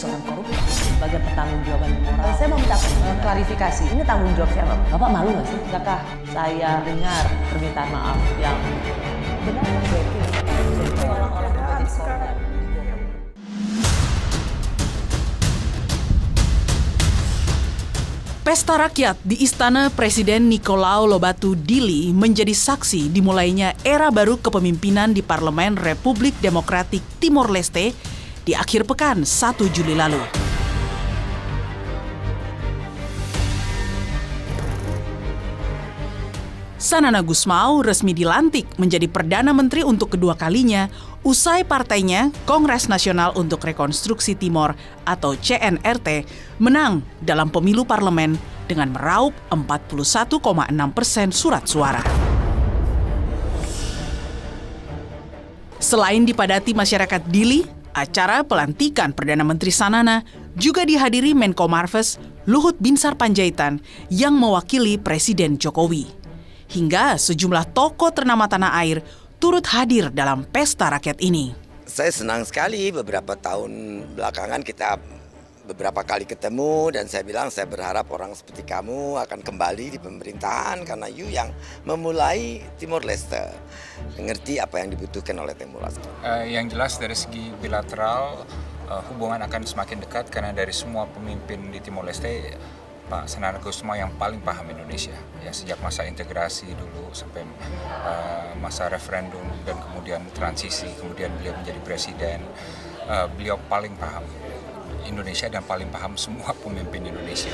seorang koruptor sebagai pertanggungjawaban moral. Saya mau minta klarifikasi. ini tanggung jawab siapa? Bapak malu nggak sih? Apakah saya dengar permintaan maaf yang benar? Orang-orang menjadi korban. Pesta rakyat di Istana Presiden Nicolau Lobato Dili menjadi saksi dimulainya era baru kepemimpinan di Parlemen Republik Demokratik Timor Leste di akhir pekan 1 Juli lalu. Sanana Gusmao resmi dilantik menjadi Perdana Menteri untuk kedua kalinya usai partainya Kongres Nasional untuk Rekonstruksi Timor atau CNRT menang dalam pemilu parlemen dengan meraup 41,6% surat suara. Selain dipadati masyarakat Dili, acara pelantikan Perdana Menteri Sanana juga dihadiri Menko Marves Luhut Binsar Panjaitan yang mewakili Presiden Jokowi. Hingga sejumlah tokoh ternama tanah air turut hadir dalam pesta rakyat ini. Saya senang sekali beberapa tahun belakangan kita beberapa kali ketemu dan saya bilang saya berharap orang seperti kamu akan kembali di pemerintahan karena you yang memulai Timor Leste. Mengerti apa yang dibutuhkan oleh Timor Leste. Yang jelas dari segi bilateral hubungan akan semakin dekat karena dari semua pemimpin di Timor Leste Pak Sanana Gusmao yang paling paham Indonesia ya sejak masa integrasi dulu sampai masa referendum dan kemudian transisi kemudian beliau menjadi presiden beliau paling paham Indonesia dan paling paham semua pemimpin Indonesia.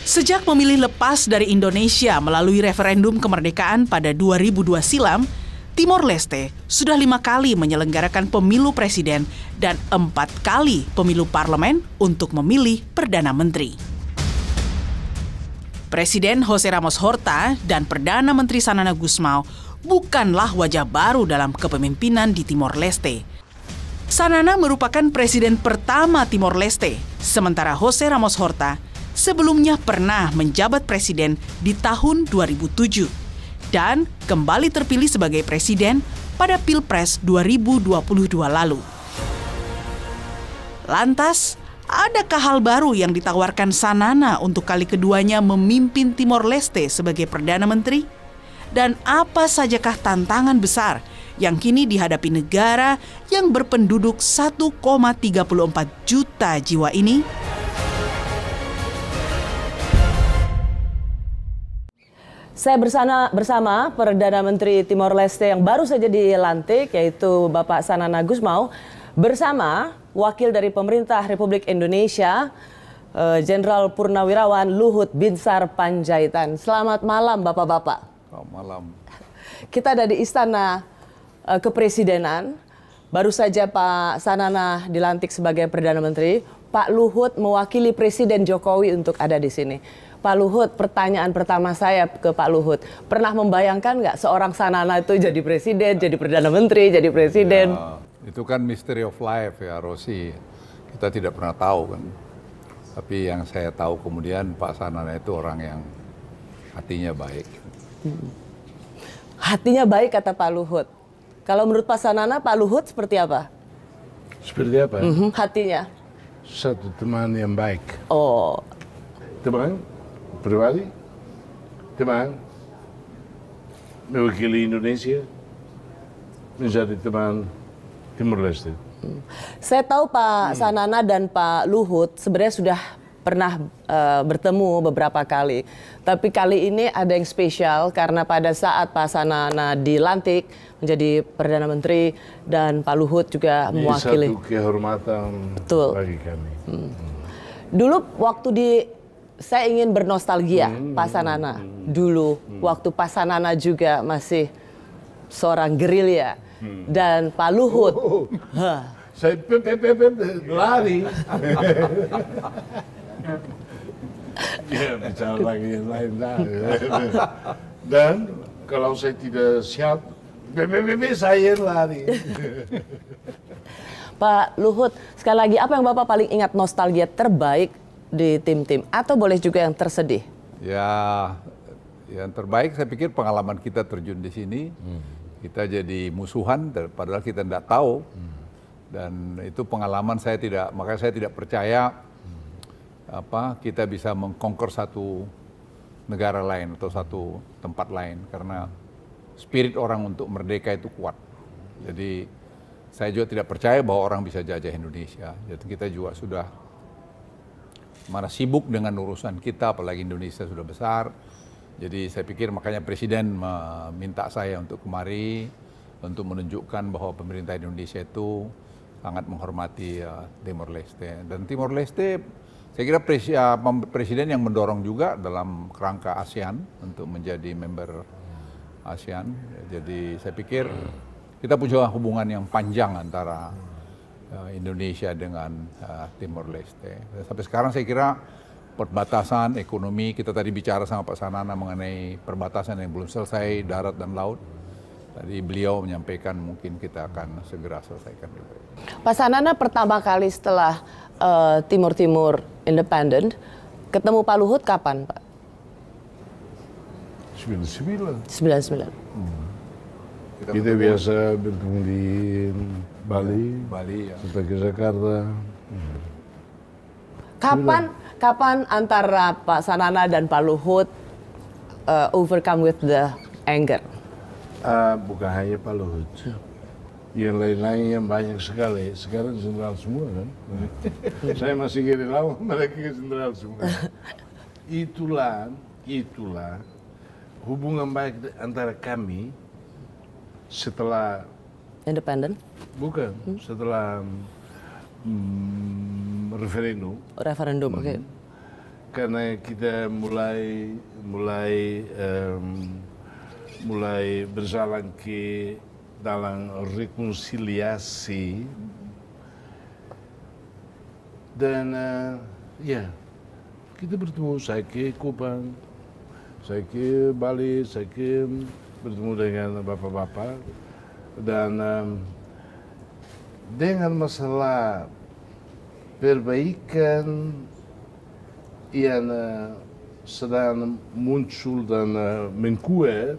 Sejak memilih lepas dari Indonesia melalui referendum kemerdekaan pada 2002 silam, Timor Leste sudah 5 kali menyelenggarakan pemilu presiden dan 4 kali pemilu parlemen untuk memilih Perdana Menteri. Presiden José Ramos Horta dan Perdana Menteri Sanana Gusmao bukanlah wajah baru dalam kepemimpinan di Timor Leste. Sanana merupakan presiden pertama Timor Leste, sementara José Ramos Horta sebelumnya pernah menjabat presiden di tahun 2007 dan kembali terpilih sebagai presiden pada Pilpres 2022 lalu. Lantas, adakah hal baru yang ditawarkan Sanana untuk kali keduanya memimpin Timor Leste sebagai Perdana Menteri? Dan apa sajakah tantangan besar yang kini dihadapi negara yang berpenduduk 1,34 juta jiwa ini? Saya bersama Perdana Menteri Timor Leste yang baru saja dilantik, yaitu Bapak Sanana Gusmao, bersama Wakil dari Pemerintah Republik Indonesia, Jenderal Purnawirawan Luhut Binsar Panjaitan. Selamat malam, Bapak-Bapak. Selamat malam. Kita ada di Istana Kepresidenan. Baru saja Pak Sanana dilantik sebagai Perdana Menteri. Pak Luhut mewakili Presiden Jokowi untuk ada di sini. Pak Luhut, pertanyaan pertama saya ke Pak Luhut. Pernah membayangkan nggak seorang Sanana itu jadi presiden, jadi Perdana Menteri, jadi presiden? Ya, itu kan mystery of life ya, Rosi. Kita tidak pernah tahu kan. Tapi yang saya tahu kemudian Pak Sanana itu orang yang hatinya baik. Hatinya baik kata Pak Luhut. Kalau menurut Pak Sanana, Pak Luhut seperti apa? Seperti apa? Hatinya. Satu teman yang baik. Oh, Teman pribadi, teman mewakili Indonesia, menjadi teman Timor Leste. saya tahu Pak Sanana dan Pak Luhut sebenarnya sudah pernah bertemu beberapa kali. Tapi kali ini ada yang spesial karena pada saat Pak Sanana dilantik menjadi Perdana Menteri dan Pak Luhut juga Ini mewakili. satu kehormatan Betul. bagi kami. Dulu waktu saya ingin bernostalgia Pak Sanana. Dulu waktu Pak Sanana juga masih seorang gerilya. Dan Pak Luhut. Saya lari. Ya, bicara lagi yang lain dah. Dan kalau saya tidak siap, saya lari. Pak Luhut, sekali lagi apa yang Bapak paling ingat nostalgia terbaik di tim-tim? Atau boleh juga yang tersedih? Ya, yang terbaik saya pikir pengalaman kita terjun di sini. Kita jadi musuhan, padahal kita tidak tahu. Dan itu pengalaman makanya saya tidak percaya kita bisa mengkonquer satu negara lain atau satu tempat lain, karena spirit orang untuk merdeka itu kuat. Jadi saya juga tidak percaya bahwa orang bisa jajah Indonesia. Jadi kita juga sudah mana sibuk dengan urusan kita, apalagi Indonesia sudah besar. Jadi saya pikir makanya Presiden meminta saya untuk kemari untuk menunjukkan bahwa pemerintah Indonesia itu sangat menghormati Timor Leste. Dan Timor Leste saya kira Presiden yang mendorong juga dalam kerangka ASEAN untuk menjadi member ASEAN. Jadi saya pikir kita punya hubungan yang panjang antara Indonesia dengan Timor Leste. Sampai sekarang saya kira perbatasan ekonomi, kita tadi bicara sama Pak Sanana mengenai perbatasan yang belum selesai, darat dan laut. Tadi beliau menyampaikan mungkin kita akan segera selesaikan juga. Pak Sanana pertama kali setelah Timur Timur independen, ketemu Pak Luhut kapan, Pak? 99. 99. Kita biasa bertemu di Bali, ya. serta ke Jakarta. Kapan antara Pak Sanana dan Pak Luhut overcome with the anger? Bukan hanya Pak Luhut. Yang lain-lain yang banyak sekali. Sekarang jenderal semua kan. Saya masih gerilyawan, mereka jenderal semua. Itulah hubungan baik antara kami setelah Independen? bukan setelah referendum. Referendum, oke. Karena kita mulai berjalan ke dalam rekonsiliasi dan ya kita bertemu, saya ke Kupang, saya ke Bali, saya ke bertemu dengan bapak-bapak dan dengan masalah perbaikan yang sedang muncul dan menkuat,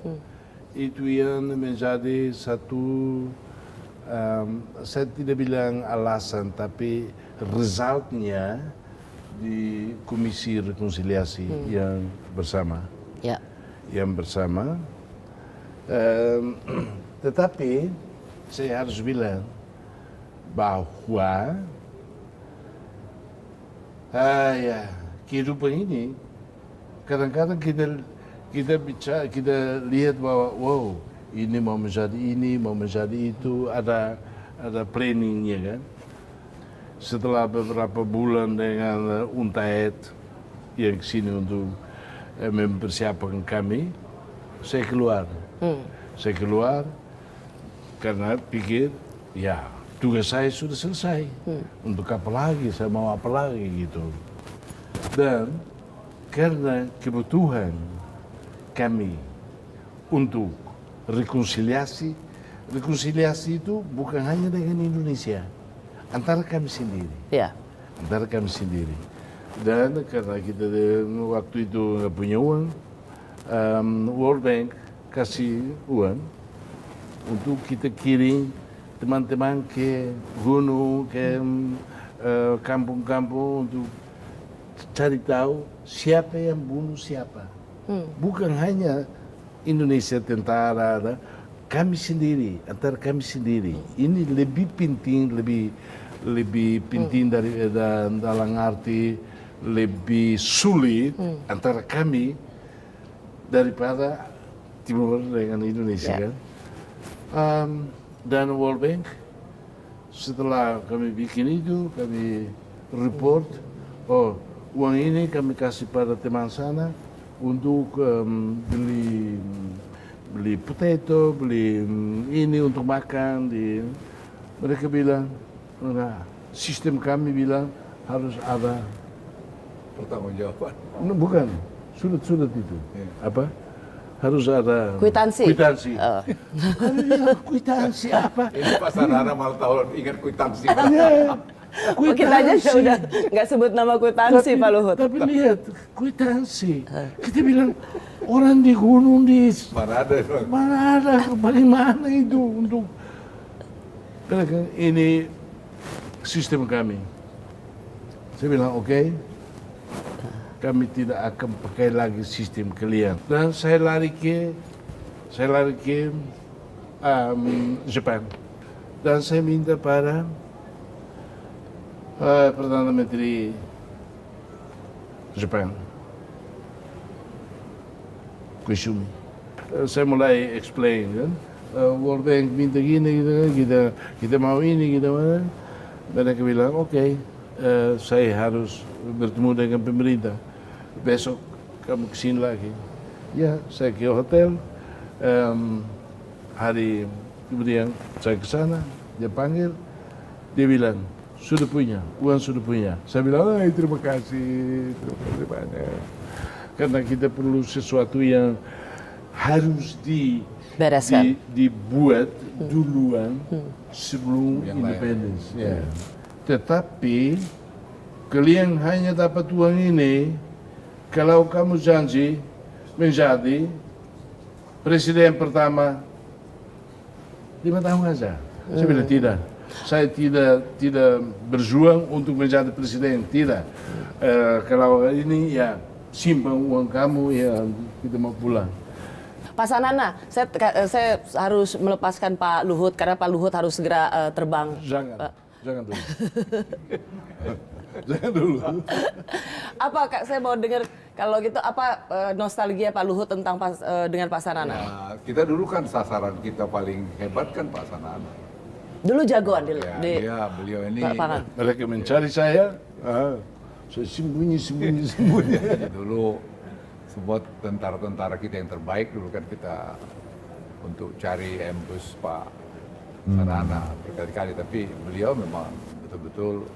itu yang menjadi satu, saya tidak bilang alasan, tapi resultnya di Komisi Rekonsiliasi yang bersama. Ya. Yang bersama. Tetapi saya harus bilang bahwa kehidupan ini kadang-kadang kita lihat bahwa wow, ini mau menjadi itu, ada planningnya kan. Setelah beberapa bulan dengan UNTAED yang kesini untuk mempersiapkan kami, saya keluar. Saya keluar karena pikir ya tugas saya sudah selesai. Untuk apa lagi, saya mau apa lagi gitu. Dan karena kebutuhan kami untuk rekonsiliasi itu bukan hanya dengan Indonesia, antara kami sendiri. Ya. Antara kami sendiri. Dan karena kita waktu itu nggak punya uang, World Bank kasih uang untuk kita kirim teman-teman ke gunung, ke kampung-kampung untuk cari tahu siapa yang bunuh siapa. Bukan hanya Indonesia tentara, kami sendiri, antara kami sendiri. Ini lebih penting, lebih penting dari dalam arti lebih sulit antara kami daripada Timur dengan Indonesia kan. Dan World Bank setelah kami bikin itu, kami report, uang ini kami kasih pada teman sana untuk beli potato, beli ini untuk makan. Mereka bilang, sistem kami bilang harus ada Pertanggungjawaban. bukan surat itu. Apa? Harus ada Kwitansi. Kami bilang kwitansi apa? Ini Pak Sanana malah tahu ingat kwitansi. Kita aja udah nggak sebut nama kwitansi, Pak Luhut. Tapi lihat, kwitansi. Kita bilang orang di gunung mana ada bagaimana itu untuk ini sistem kami. Saya bilang oke, kami tidak akan pakai lagi sistem kalian. Dan saya lari ke Jepang. Dan saya minta pada Perdana Menteri Jepang, Koizumi. Saya mulai explain kan, World Bank minta gini, kita mau ini, kita mana. Mereka bilang oke, saya harus bertemu dengan pemerintah. Besok kamu kesini lagi. Ya, saya ke hotel. Hari kemudian saya ke sana, dia panggil, dia bilang sudah punya, uang sudah punya. Saya bilang terima kasih banyak. Karena kita perlu sesuatu yang harus Bereskan. dibuat duluan sebelum independence. Ya. Tetapi kalian hanya dapat uang ini kalau kamu janji menjadi presiden pertama 5 tahun saja. Saya bilang tidak. Saya tidak berjuang untuk menjadi presiden, tidak. Kalau ini ya simpan uang kamu, ya kita mau pulang. Pak Sanana, saya harus melepaskan Pak Luhut karena Pak Luhut harus segera terbang. Jangan dulu. Jangan dulu. Apa Kak, saya mau dengar kalau gitu apa nostalgia Pak Luhut tentang dengan Pak Sanana? Ya, kita dulu kan sasaran kita paling hebat kan Pak Sanana. Dulu jagoan di Ya, beliau ini lapangan. Mereka mencari saya sembunyi. dulu semua tentara-tentara kita yang terbaik dulu kan kita untuk cari embus Pak Sanana berkali-kali, tapi beliau memang betul-betul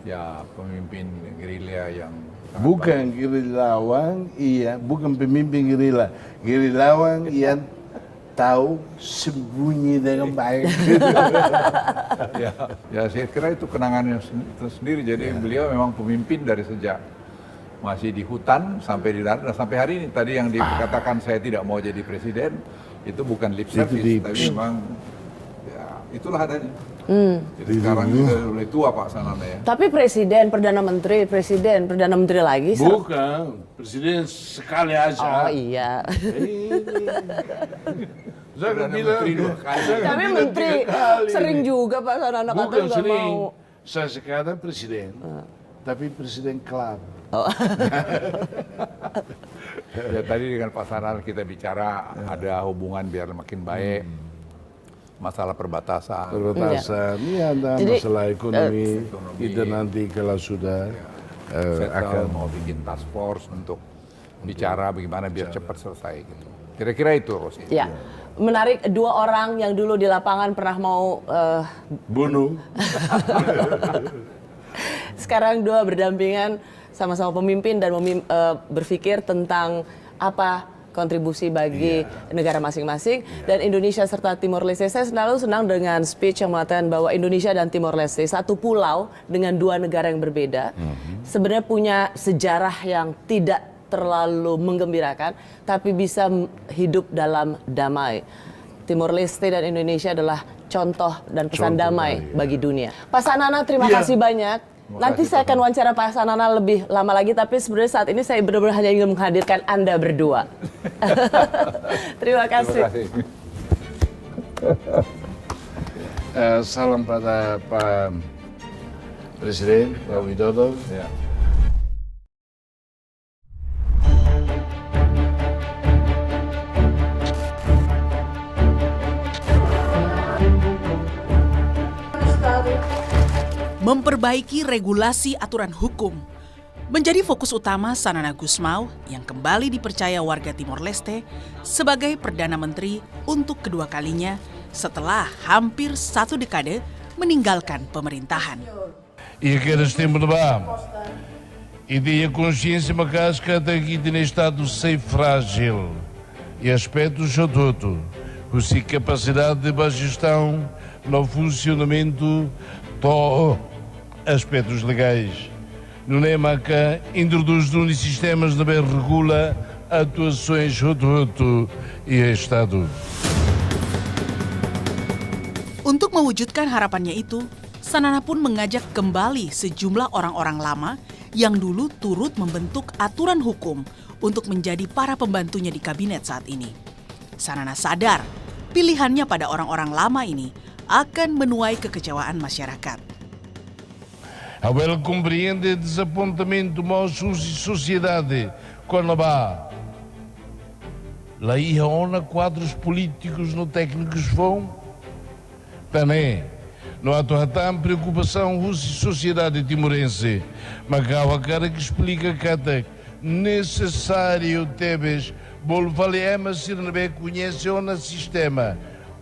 ya pemimpin gerilya yang Bukan gerilyawan, bukan pemimpin gerilya. Gerilyawan yang tahu sembunyi dengan baik. ya saya kira itu kenangannya sendiri. Jadi beliau memang pemimpin dari sejak masih di hutan sampai di darat, dan sampai hari ini tadi yang dikatakan saya tidak mau jadi presiden itu bukan lip service, tapi memang ya itulah adanya. Jadi sekarang juga mulai tua Pak Sanana ya. Tapi presiden, perdana menteri lagi. Bukan, presiden sekali aja. Oh iya. Jangan Perdana bilang. Menteri 2 kali. Tapi menteri sering juga Pak Sanana kata Bukan nggak sering. mau. Saya sekarang presiden, tapi presiden klub. Ya tadi dengan Pak Sanana kita bicara ada hubungan biar makin baik. Masalah perbatasan. Ini ada Jadi, masalah ekonomi. Kita nanti kalau sudah akan mau bikin task force untuk bicara bagaimana biar cepat selesai gitu. Kira-kira itu Rosi. Ya, menarik, 2 orang yang dulu di lapangan pernah mau bunuh. sekarang 2 berdampingan sama-sama pemimpin dan berpikir tentang apa kontribusi bagi negara masing-masing dan Indonesia serta Timor Leste. Saya selalu senang dengan speech yang mengatakan bahwa Indonesia dan Timor Leste satu pulau dengan 2 negara yang berbeda sebenarnya punya sejarah yang tidak terlalu menggembirakan tapi bisa hidup dalam damai. Timor Leste dan Indonesia adalah contoh dan pesan damai bagi dunia. Pak Sanana, terima kasih banyak. Nanti saya akan wawancara Pak Sanana lebih lama lagi, tapi sebenarnya saat ini saya benar-benar hanya ingin menghadirkan Anda berdua. Terima kasih. Salam pada Pak Presiden, Pak Widodo. Ya. Memperbaiki regulasi aturan hukum menjadi fokus utama Sanana Gusmao yang kembali dipercaya warga Timor Leste sebagai Perdana Menteri untuk kedua kalinya setelah hampir 1 dekade meninggalkan pemerintahan. E aqueles tempos de bar. E tinha consciência macas que até aqui tinha estado sem frágil. E aspecto chototo. Com capacidade de gestão no funcionamento do aspectos legais. No NEMACA, introduz sistemas de regula atuações chototo e Estado. Untuk mewujudkan harapannya itu, Sanana pun mengajak kembali sejumlah orang-orang lama yang dulu turut membentuk aturan hukum untuk menjadi para pembantunya di kabinet saat ini. Sanana sadar pilihannya pada orang-orang lama ini akan menuai kekecewaan masyarakat. Ela compreende desapontamento mau sociedade quando há lá ia ona quadros políticos no técnicos vão também não há tanta preocupação sociedade timorense mas há cara que explica que até necessário tebes bol valema sirnebe conhece o sistema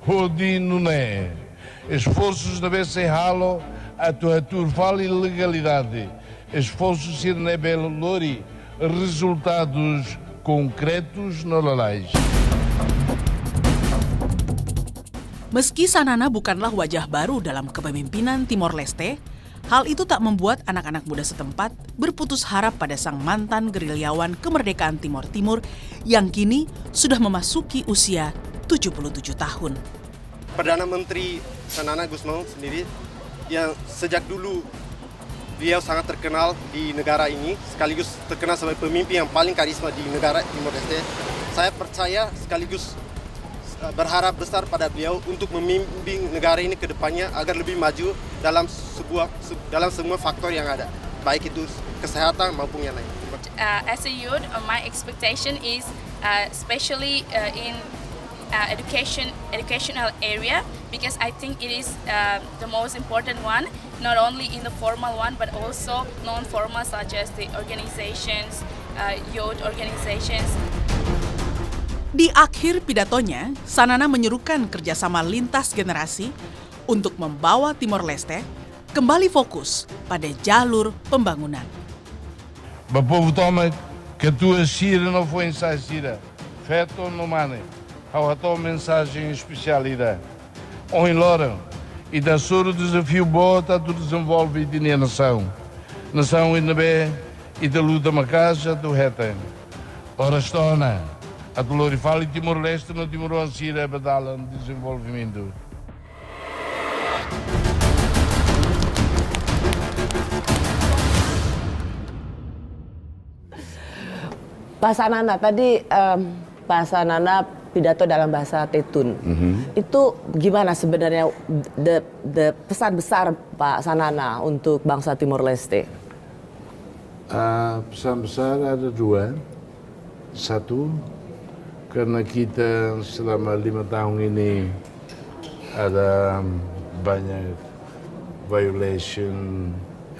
rodi não é esforços de vez se halo a tua turval ilegalidade esforços sirnebe lori resultados konkretus nololais. Meski Sanana bukanlah wajah baru dalam kepemimpinan Timor Leste, hal itu tak membuat anak-anak muda setempat berputus harap pada sang mantan gerilyawan kemerdekaan Timor Timur yang kini sudah memasuki usia 77 tahun. Perdana Menteri Sanana Gusmao sendiri yang sejak dulu beliau sangat terkenal di negara ini, sekaligus terkenal sebagai pemimpin yang paling karisma di negara Timor Leste. Saya percaya sekaligus berharap besar pada beliau untuk memimpin negara ini ke depannya agar lebih maju dalam semua faktor yang ada, baik itu kesehatan maupun yang lain. As a youth, my expectation is especially in educational area, because I think it is the most important one, not only in the formal one but also non-formal, such as the organizations, youth organizations. Di akhir pidatonya, Sanana menyerukan kerjasama lintas generasi untuk membawa Timor Leste kembali fokus pada jalur pembangunan. O povo toma que a tua Sira não foi ensaio Sira, feto no mane, ao a tua mensagem especialidade. On Loren, e da soro desafio bota tu desenvolve de nação. Nação inebe e da luta macaja do retem. Ora estona, a dolor fala Timor Leste no Timor Sira badalan desenvolvimento. Pak Sanana, tadi Pak Sanana pidato dalam bahasa Tetun. Itu gimana sebenarnya pesan besar Pak Sanana untuk bangsa Timor Leste? Pesan besar ada dua. Satu, karena kita selama 5 tahun ini ada banyak violation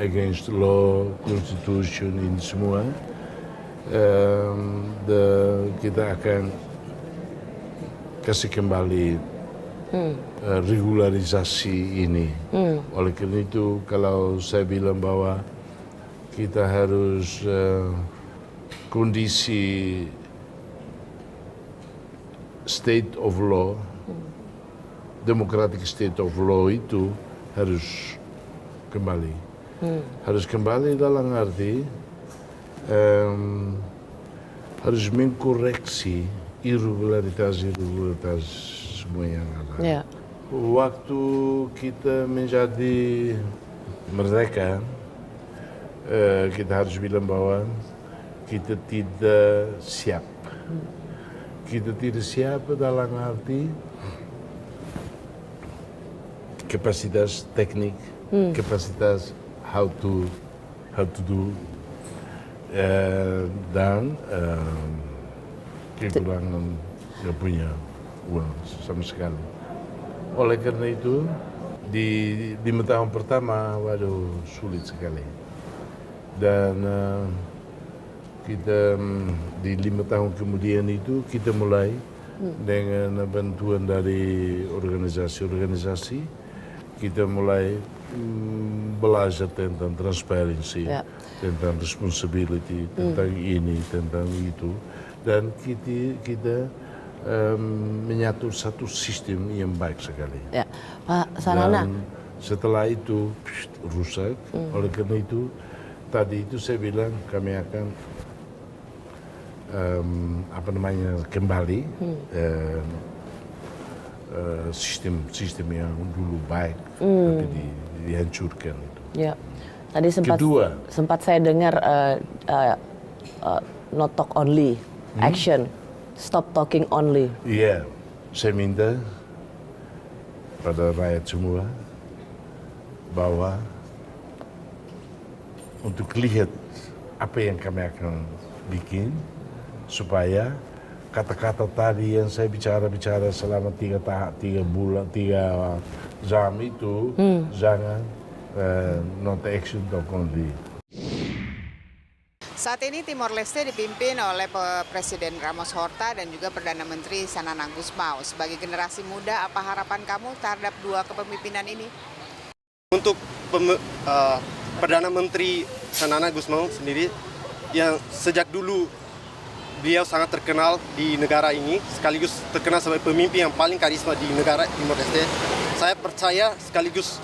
against law, constitution ini semua. Kita akan kasih kembali regularisasi ini. Oleh karena itu, kalau saya bilang bahwa kita harus kondisi state of law, democratic state of law itu harus kembali. Harus kembali dalam arti harus mengkoreksi irregularitas semua yang ada. Ya. Waktu kita menjadi merdeka, kita harus bilang bahwa kita tidak siap. Kita tidak siap dalam arti kapasitas teknik, kapasitas how to do, dan kekurangan nggak punya uang sama sekali. Oleh karena itu, di 5 tahun pertama, waduh sulit sekali. Dan kita di 5 tahun kemudian itu kita mulai dengan bantuan dari organisasi-organisasi, kita mulai belajar tentang transparansi, tentang responsibility, tentang ini, tentang itu, dan kita menyatu satu sistem yang baik sekali. Ya, Pak Sanana. Dan setelah itu rusak, oleh karena itu tadi itu saya bilang kami akan kembali sistem yang dulu baik tapi dihancurkan itu. Ya, tadi Kedua. sempat saya dengar not talk only, action, stop talking only. Iya, saya minta pada rakyat semua bahwa untuk lihat apa yang kami akan bikin supaya kata-kata tadi yang saya bicara selama 3 jam itu jangan not action talk only. Saat ini Timor Leste dipimpin oleh Presiden Ramos Horta dan juga Perdana Menteri Sanana Gusmao. Sebagai generasi muda, apa harapan kamu terhadap dua kepemimpinan ini? Untuk Perdana Menteri Sanana Gusmao sendiri, yang sejak dulu beliau sangat terkenal di negara ini, sekaligus terkenal sebagai pemimpin yang paling karisma di negara Timor Leste. Saya percaya sekaligus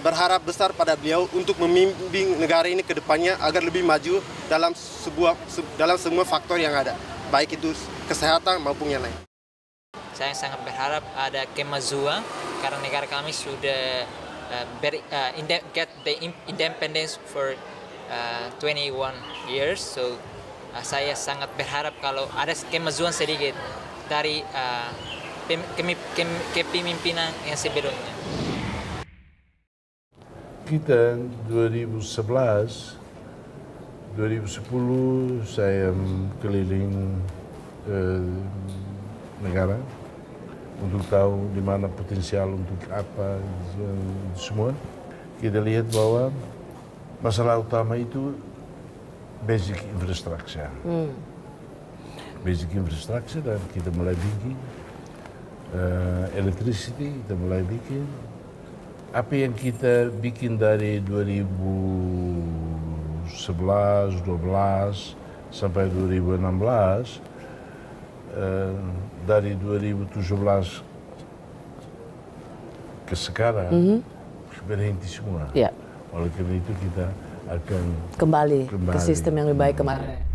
berharap besar pada beliau untuk memimpin negara ini ke depannya agar lebih maju dalam semua faktor yang ada, baik itu kesehatan maupun yang lain. Saya sangat berharap ada kemajuan karena negara kami sudah get the independence for 21 years. So saya sangat berharap kalau ada kemajuan sedikit dari kepemimpinan yang sebelumnya. Kita 2011, 2010 saya keliling negara untuk tahu di mana potensial untuk apa semua. Kita lihat bahwa masalah utama itu basic infrastructure. Basic infrastructure dan kita mulai bikin electricity, kita mulai bikin. Apa yang kita bikin dari 2011, 12 sampai 2016, dari 2017 ke sekarang berhenti semua. Ya. Oleh karena itu kita akan Kembali ke sistem yang lebih baik kemarin.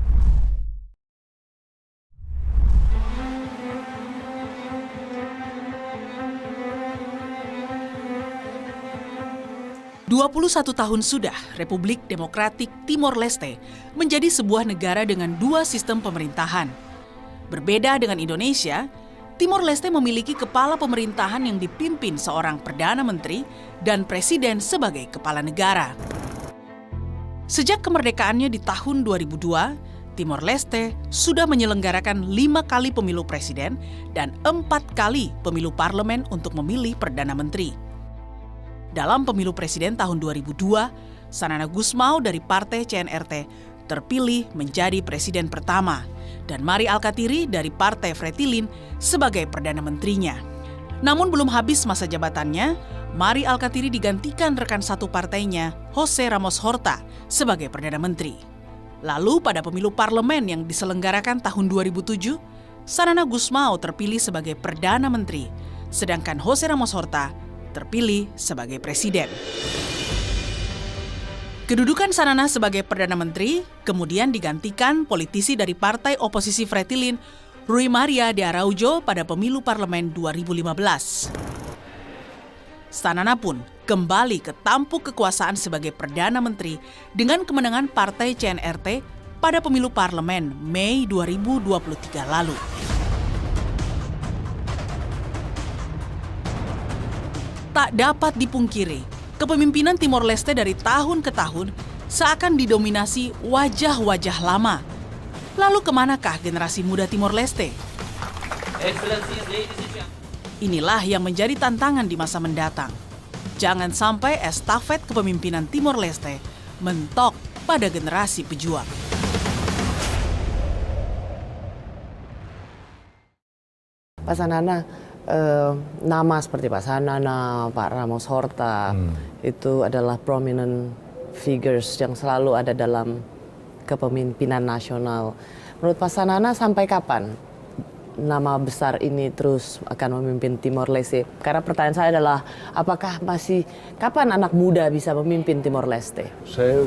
21 tahun sudah Republik Demokratik Timor Leste menjadi sebuah negara dengan dua sistem pemerintahan. Berbeda dengan Indonesia, Timor Leste memiliki kepala pemerintahan yang dipimpin seorang Perdana Menteri dan Presiden sebagai kepala negara. Sejak kemerdekaannya di tahun 2002, Timor Leste sudah menyelenggarakan 5 kali pemilu presiden dan 4 kali pemilu parlemen untuk memilih Perdana Menteri. Dalam pemilu presiden tahun 2002, Sanana Gusmao dari Partai CNRT terpilih menjadi presiden pertama dan Mari Alkatiri dari Partai Fretilin sebagai Perdana Menterinya. Namun belum habis masa jabatannya, Mari Alkatiri digantikan rekan satu partainya, Jose Ramos Horta, sebagai Perdana Menteri. Lalu pada pemilu parlemen yang diselenggarakan tahun 2007, Sanana Gusmao terpilih sebagai Perdana Menteri, sedangkan Jose Ramos Horta terpilih sebagai presiden. Kedudukan Sanana sebagai Perdana Menteri kemudian digantikan politisi dari partai oposisi Fretilin, Rui Maria de Araujo pada pemilu parlemen 2015. Sanana pun kembali ke tampuk kekuasaan sebagai Perdana Menteri dengan kemenangan partai CNRT pada pemilu parlemen Mei 2023 lalu. Tak dapat dipungkiri, kepemimpinan Timor Leste dari tahun ke tahun seakan didominasi wajah-wajah lama. Lalu kemanakah generasi muda Timor Leste? Inilah yang menjadi tantangan di masa mendatang. Jangan sampai estafet kepemimpinan Timor Leste mentok pada generasi pejuang. Pak Sanana, nama seperti Pak Sanana, Pak Ramos Horta, itu adalah prominent figures yang selalu ada dalam kepemimpinan nasional. Menurut Pak Sanana, sampai kapan nama besar ini terus akan memimpin Timor Leste? Karena pertanyaan saya adalah, apakah kapan anak muda bisa memimpin Timor Leste? Saya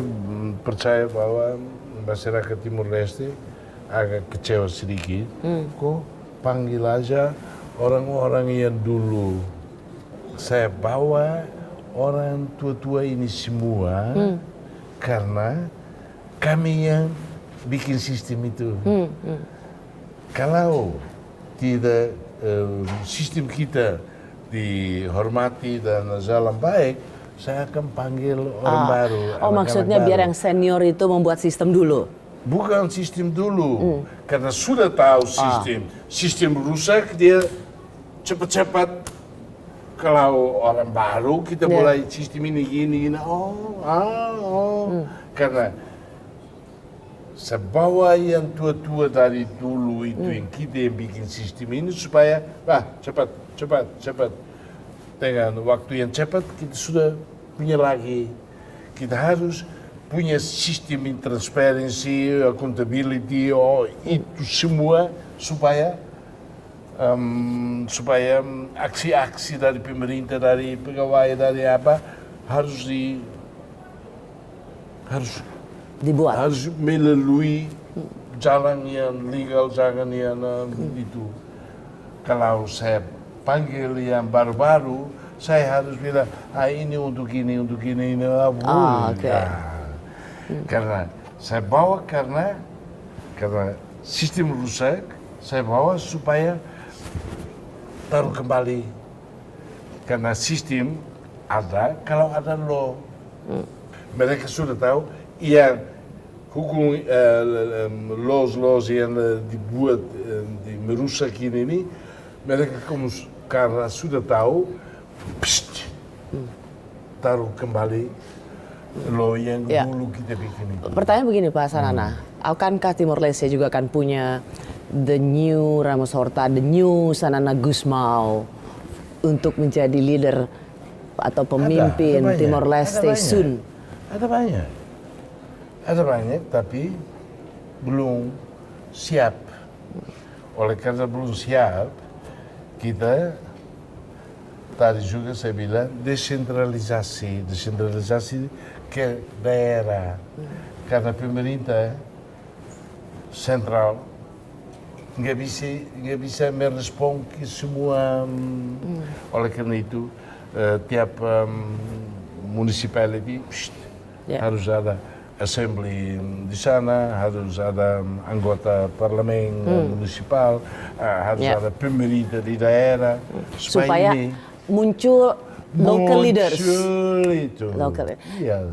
percaya bahwa masyarakat Timor Leste agak kecewa sedikit. Kok panggil aja orang-orang yang dulu saya bawa orang tua-tua ini semua karena kami yang bikin sistem itu. Kalau tidak sistem kita dihormati dan jalan baik, saya akan panggil orang baru. Oh, maksudnya biar yang senior itu membuat sistem dulu? Bukan sistem dulu, karena sudah tahu sistem rusak, dia cepat-cepat. Kalau orang baru kita mulai sistem ini gini, karena saya bawa yang tua-tua dari dulu itu yang kita yang bikin sistem ini supaya cepat. Dengan waktu yang cepat kita sudah punya lagi. Kita harus punya sistem transparansi, accountability, itu semua supaya aksi-aksi dari pemerintah, dari pegawai, dari apa harus dibuat, harus melalui jalan yang legal, jalan yang itu. Kalau saya panggil yang baru-baru, saya harus bilang, ini untuk ini. Karena saya bawa karena sistem rusak, saya bawa supaya taruh kembali. Karena sistem ada, kalau ada law. Mereka sudah tahu, yang hukum laws yang dibuat, merusak ini, mereka karena sudah tahu, taruh kembali law yang dulu kita bikin itu. Pertanyaan begini Pak Sanana, akankah Timor Leste juga akan punya the new Ramos Horta, the new Sanana Gusmao untuk menjadi leader atau pemimpin Timor Leste soon? Ada banyak, tapi belum siap. Oleh karena belum siap, kita tadi juga saya bilang desentralisasi ke daerah. Karena pemerintah sentral nggak bisa merespon ke semua. Oleh karena itu tiap municipality harus ada assembly di sana, harus ada anggota parlemen municipal, harus ada pemerintah di daerah supaya ini muncul local leaders. Itu. Iya,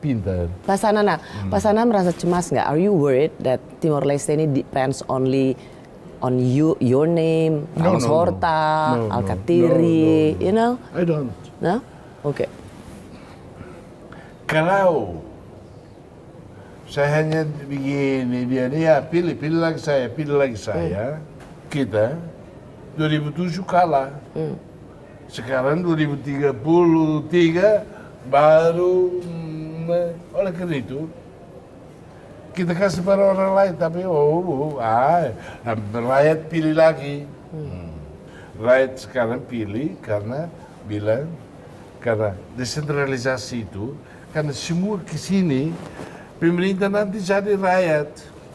pintar. Pak Sanana, Pak Sanana merasa cemas nggak? Are you worried that Timor Leste ini depends only on your name, Ramos Horta, Alkatiri, you know? I don't. No? Oke. Kalau saya hanya begini, dia pilih lagi saya, kita 2007 kalah. Sekarang 2033 baru, oleh karena itu kita kasih pada orang lain, tapi rakyat pilih lagi. Rakyat sekarang pilih karena desentralisasi itu, karena semua ke sini pemerintah nanti jadi rakyat.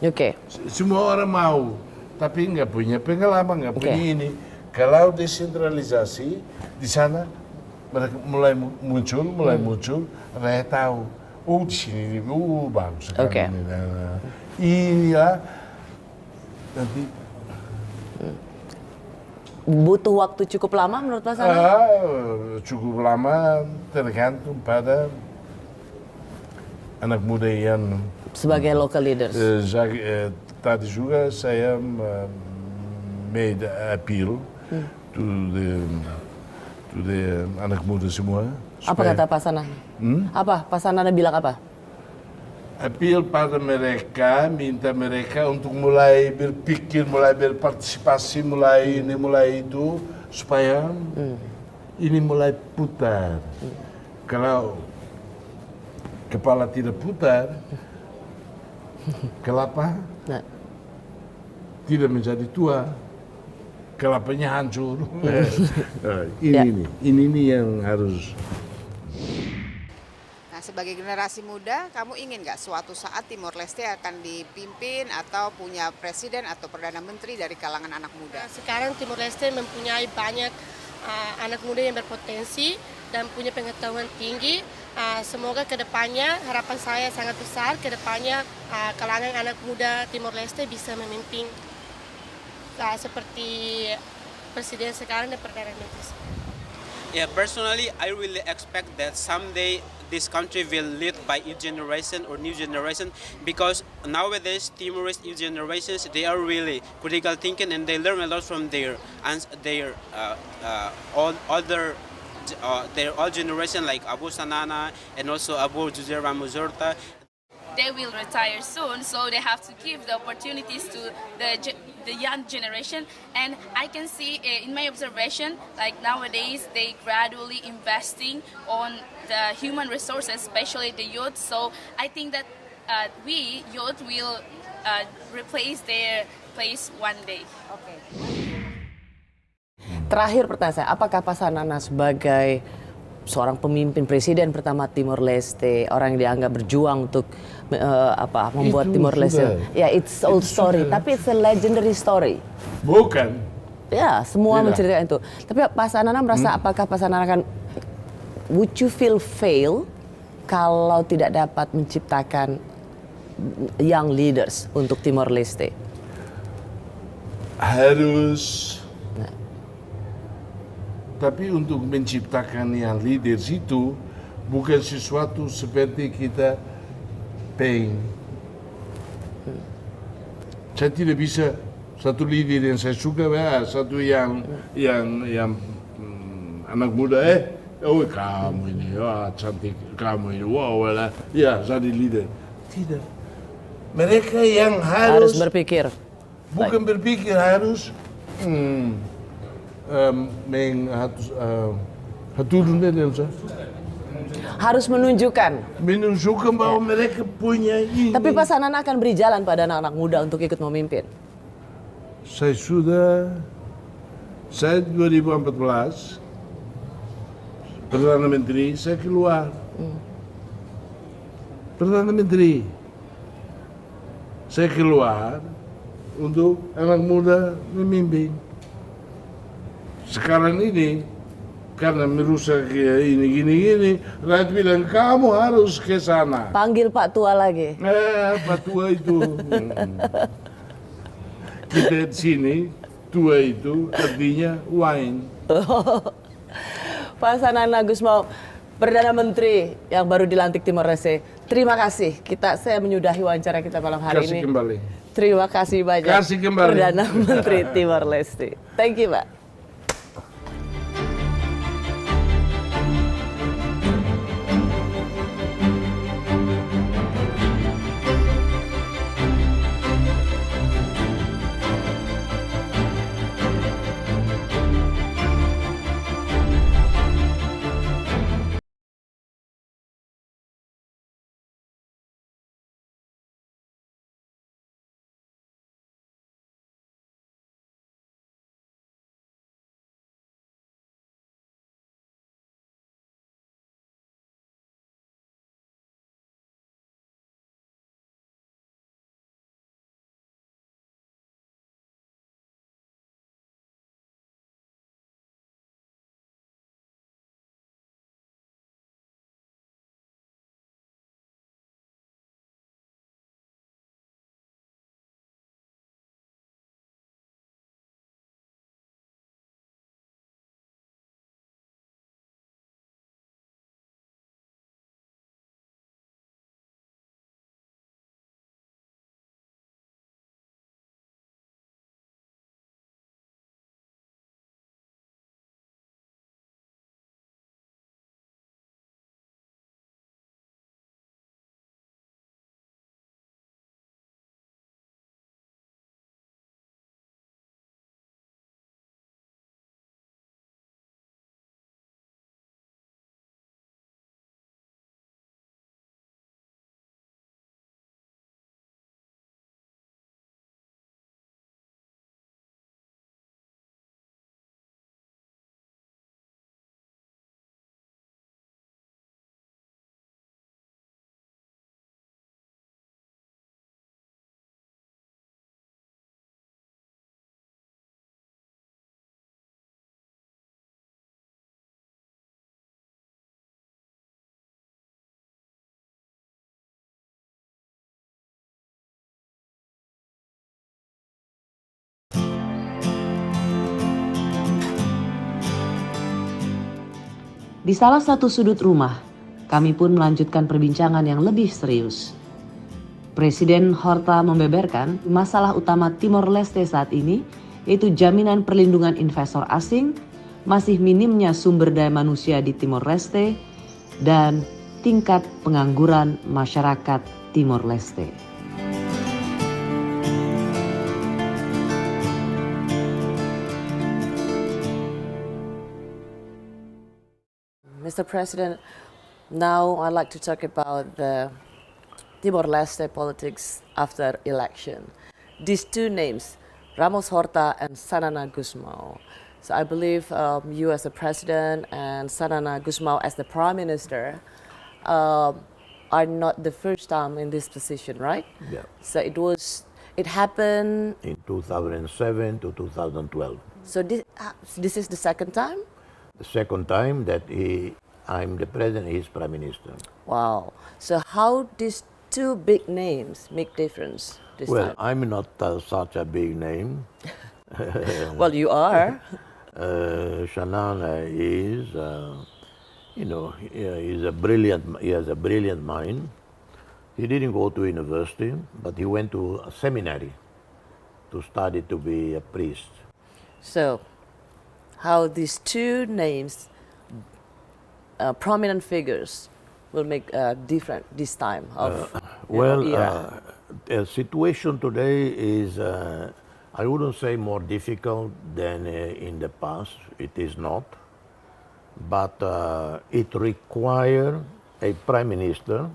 Oke. Semua orang mau, tapi nggak punya pengalaman, nggak punya ini. Kalau desentralisasi di sana mereka mulai muncul, rakyat tahu. Oh di sini, bagus sekali. Inilah nanti. Butuh waktu cukup lama menurut Pak Sanana? Cukup lama, tergantung pada anak muda yang sebagai local leaders. Tadi juga saya made appeal to the anak muda semua. Apa kata Pak Sanana? Apa Pak Sanana bilang apa? Appeal pada mereka, minta mereka untuk mulai berpikir, mulai berpartisipasi, mulai itu supaya ini mulai putar. Kalau kepala tidak putar, kelapa tidak menjadi tua, kelapanya hancur. Ini yang harus. Nah, Nah, sebagai generasi muda, kamu ingin nggak suatu saat Timor Leste akan dipimpin atau punya presiden atau perdana menteri dari kalangan anak muda? Sekarang Timor Leste mempunyai banyak anak muda yang berpotensi dan punya pengetahuan tinggi. Semoga kedepannya, harapan saya sangat besar, kedepannya kalangan anak muda Timor Leste bisa memimpin seperti presiden sekarang dan perdana menteri. Yeah, personally, I really expect that someday this country will lead by youth generation or new generation, because nowadays Timorese youth generations, they are really critical thinking and they learn a lot from their old generation like Abu Sanana and also Abu Jose Ramos Horta. They will retire soon, so they have to give the opportunities to the young generation. And I can see in my observation, like nowadays, they gradually investing on the human resources, especially the youth. So I think that we youth will replace their place one day. Oke. Terakhir pertanyaan saya, apakah Pak Sanana sebagai seorang pemimpin presiden pertama Timor Leste, orang yang dianggap berjuang untuk membuat Itu Timor Leste, sudah. ya it's old story, tapi it's a legendary story. Bukan. Ya, semua Tidak. menceritakan itu. Tapi Pak Sanana merasa apakah Pak Sanana akan, would you feel fail kalau tidak dapat menciptakan young leaders untuk Timor Leste? Harus. Tapi untuk menciptakan yang leaders itu bukan sesuatu seperti kita pengen. Saya tidak bisa satu leader yang saya suka, satu yang anak muda, oh kamu ini, cantik kamu ini, wow lah, ya jadi leader. Tidak. Mereka yang Harus berpikir. bukan berpikir harus Harus menunjukkan. menunjukkan bahwa mereka punya ini. Tapi Pak Sanana akan beri jalan pada anak-anak muda untuk ikut memimpin. Saya 2014 Perdana Menteri, saya keluar. Perdana Menteri, saya keluar untuk anak muda memimpin. Sekarang ini karena merusak ini gini, rakyat bilang kamu harus ke sana. Panggil Pak Tua lagi. Pak Tua itu. Kita di sini, tua itu artinya wine. Pak Sanana Gusmao, Perdana Menteri yang baru dilantik Timor Leste. Terima kasih. Saya menyudahi wawancara kita malam hari Kasih ini. kembali. Terima kasih banyak. Kasih kembali. Perdana Menteri Timor Leste. Thank you, Pak. Di salah satu sudut rumah, kami pun melanjutkan perbincangan yang lebih serius. Presiden Horta membeberkan masalah utama Timor Leste saat ini, yaitu jaminan perlindungan investor asing, masih minimnya sumber daya manusia di Timor Leste, dan tingkat pengangguran masyarakat Timor Leste. Mr. President, now I'd like to talk about the Timor-Leste politics after election. These two names, Ramos Horta and Sanana Gusmao. So I believe you as the president and Sanana Gusmao as the prime minister are not the first time in this position, right? Yeah. So it happened In 2007 to 2012. So this is the second time? The second time that I'm the president, he's prime minister. Wow. So how these two big names make difference this Well, time? I'm not such a big name. Well, you are. Shanana is, he has a brilliant mind. He didn't go to university, but he went to a seminary to study to be a priest. So, how these two names, prominent figures, will make a difference this time of era? The situation today is, I wouldn't say more difficult than in the past. It is not, but it requires a prime minister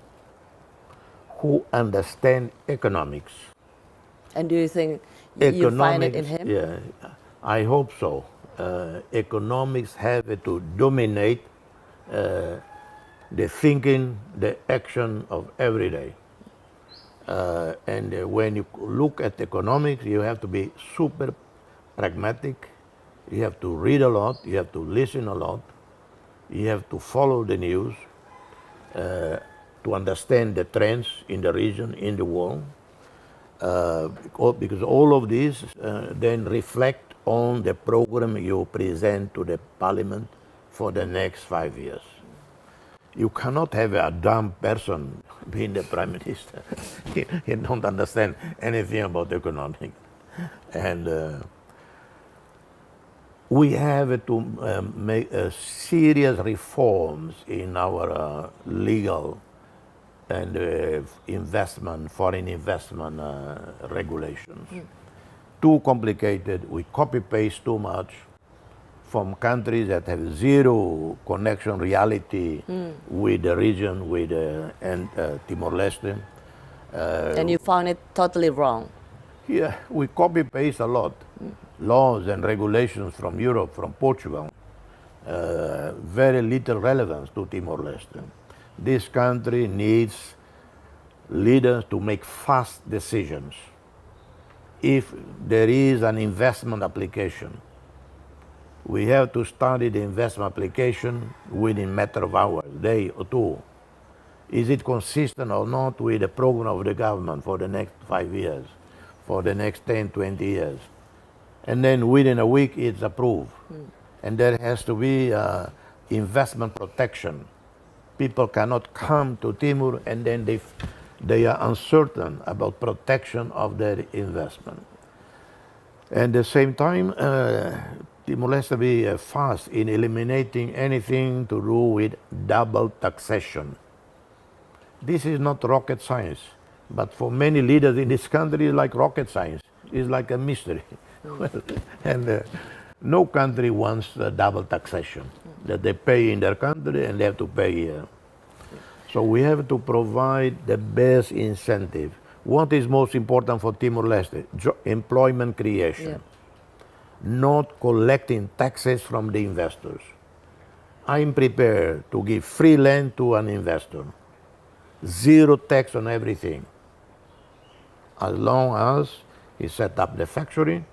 who understands economics. And do you think you find it in him? Yeah, I hope so. Economics have to dominate the thinking, the action of every day. And when you look at economics, you have to be super pragmatic. You have to read a lot. You have to listen a lot. You have to follow the news to understand the trends in the region, in the world. Because all of these then reflect on the program you present to the parliament for the next 5 years. You cannot have a dumb person being the prime minister. He don't understand anything about economics. And we have to make serious reforms in our legal and foreign investment regulations. Too complicated, we copy-paste too much from countries that have zero connection reality with the region, with Timor-Leste. And you found it totally wrong. Yeah, we copy-paste a lot. Laws and regulations from Europe, from Portugal. Very little relevance to Timor-Leste. This country needs leaders to make fast decisions. If there is an investment application, we have to study the investment application within a matter of hours, day or two. Is it consistent or not with the program of the government for the next 5 years, for the next 10, 20 years? And then within a week, it's approved. And there has to be investment protection. People cannot come to Timor and then they are uncertain about protection of their investment. At the same time, Timor-Leste be fast in eliminating anything to do with double taxation. This is not rocket science, but for many leaders in this country, it's like rocket science. It's like a mystery. And no country wants double taxation, that they pay in their country and they have to pay here. So we have to provide the best incentive. What is most important for Timor-Leste? Employment creation. Not collecting taxes from the investors. I'm prepared to give free land to an investor. Zero tax on everything. As long as he set up the factory,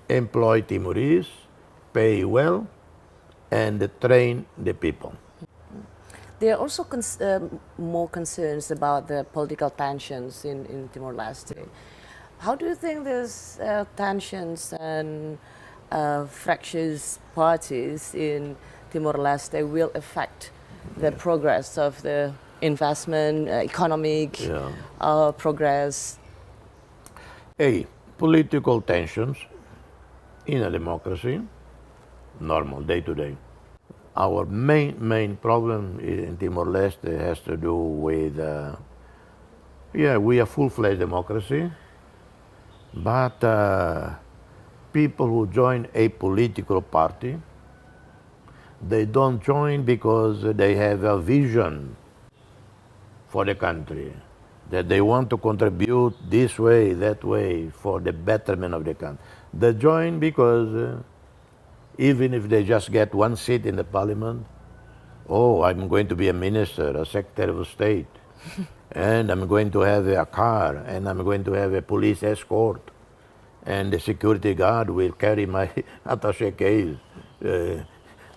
employ Timorese, pay well, and train the people. There are also more concerns about the political tensions in Timor-Leste. How do you think these tensions and fractious parties in Timor-Leste will affect the progress of the investment, economic progress? Political tensions in a democracy, normal, day to day. Our main problem in Timor-Leste has to do with, we are full-fledged democracy, but people who join a political party, they don't join because they have a vision for the country, that they want to contribute this way, that way, for the betterment of the country. They join because even if they just get one seat in the parliament, I'm going to be a minister, a secretary of state, and I'm going to have a car, and I'm going to have a police escort, and the security guard will carry my attaché case.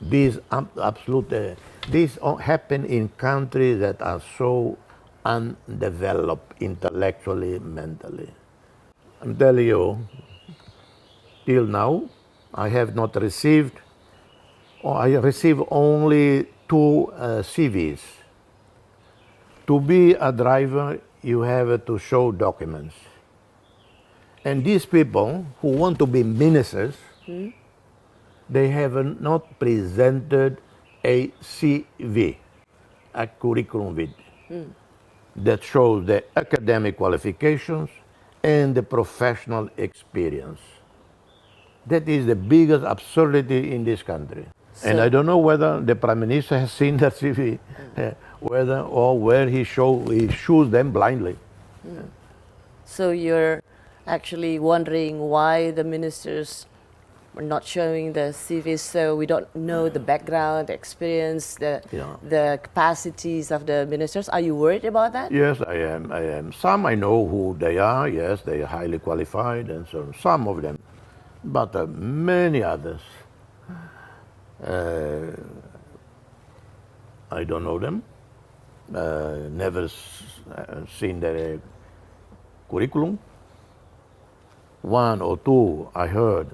These happen in countries that are so undeveloped intellectually, mentally. I'm telling you, till now, I have not received, or I received only 2 CVs. To be a driver, you have to show documents. And these people who want to be ministers, they have not presented a CV, a curriculum vitae, that shows the academic qualifications and the professional experience. That is the biggest absurdity in this country. And I don't know whether the Prime Minister has seen that CV, where he shows them blindly. So you're actually wondering why the ministers are not showing the CVs, so we don't know the background, the experience, the capacities of the ministers. Are you worried about that? Yes, I am. Some I know who they are. Yes, they are highly qualified, and so on. Some of them. But many others, I don't know them, never seen their curriculum. 1 or 2 I heard,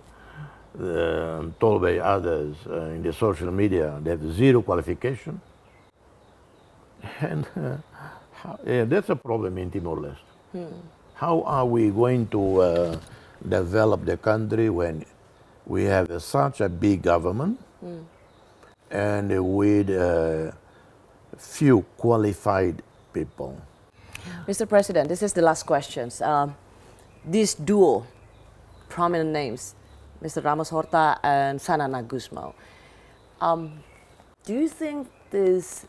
told by others in the social media, they have 0 qualification. And that's a problem in Timor-Leste. How are we going to develop the country when we have such a big government and with few qualified people? Mr. President, this is the last question. This duo, prominent names, Mr. Ramos Horta and Xanana Gusmao, do you think this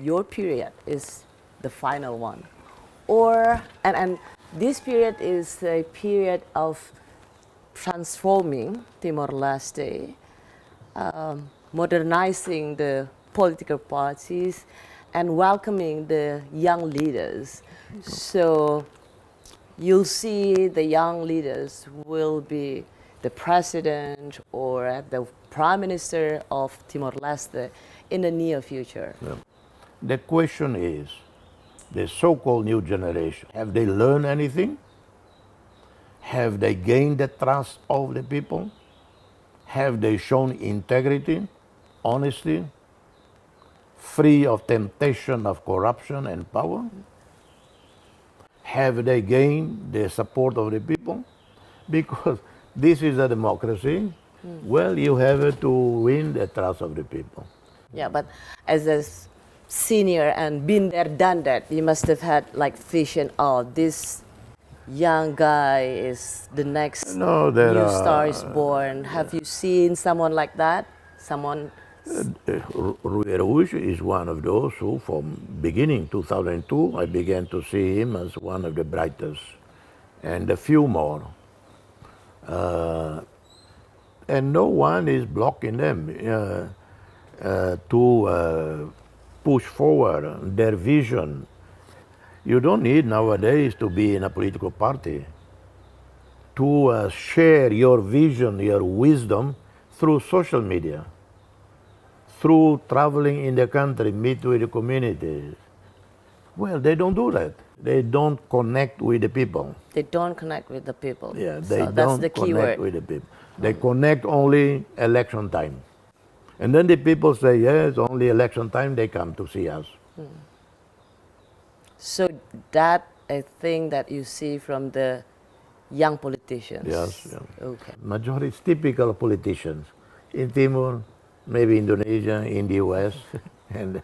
your period is the final one, and this period is a period of transforming Timor-Leste, modernizing the political parties, and welcoming the young leaders? So you'll see the young leaders will be the president or the prime minister of Timor-Leste in the near future. Yeah. The question is, the so-called new generation, have they learned anything? Have they gained the trust of the people? Have they shown integrity, honesty, free of temptation of corruption and power? Have they gained the support of the people? Because this is a democracy. Well, you have to win the trust of the people. Yeah, but as a senior and been there, done that, you must have had like vision, this young guy is the next new star is born. Have you seen someone like that? Someone? Rui Araújo is one of those who, from beginning 2002, I began to see him as one of the brightest, and a few more. And no one is blocking them to push forward their vision. You don't need nowadays to be in a political party to share your vision, your wisdom through social media, through traveling in the country, meet with the communities. Well, they don't do that. They don't connect with the people. They don't connect with the people. Yeah, they so don't that's the key connect word. with the people. They connect only election time. And then the people say, yes, only election time they come to see us. So that a thing that you see from the young politicians. Yes. Yeah. Okay. Majority is typical politicians. In Timor, maybe Indonesia, in the US, and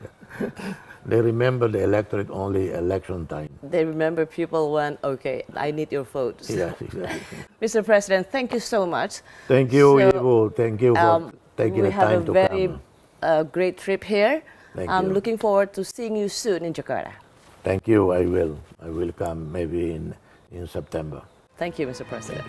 they remember the electorate only election time. They remember people when, okay, I need your votes. Yes, exactly. Mr. President, thank you so much. Thank you, So, Ibu. Thank you for taking the time to We have a very come. great trip here. Thank I'm you. looking forward to seeing you soon in Jakarta. Thank you. I will. I will come maybe in September. Thank you, Mr. President.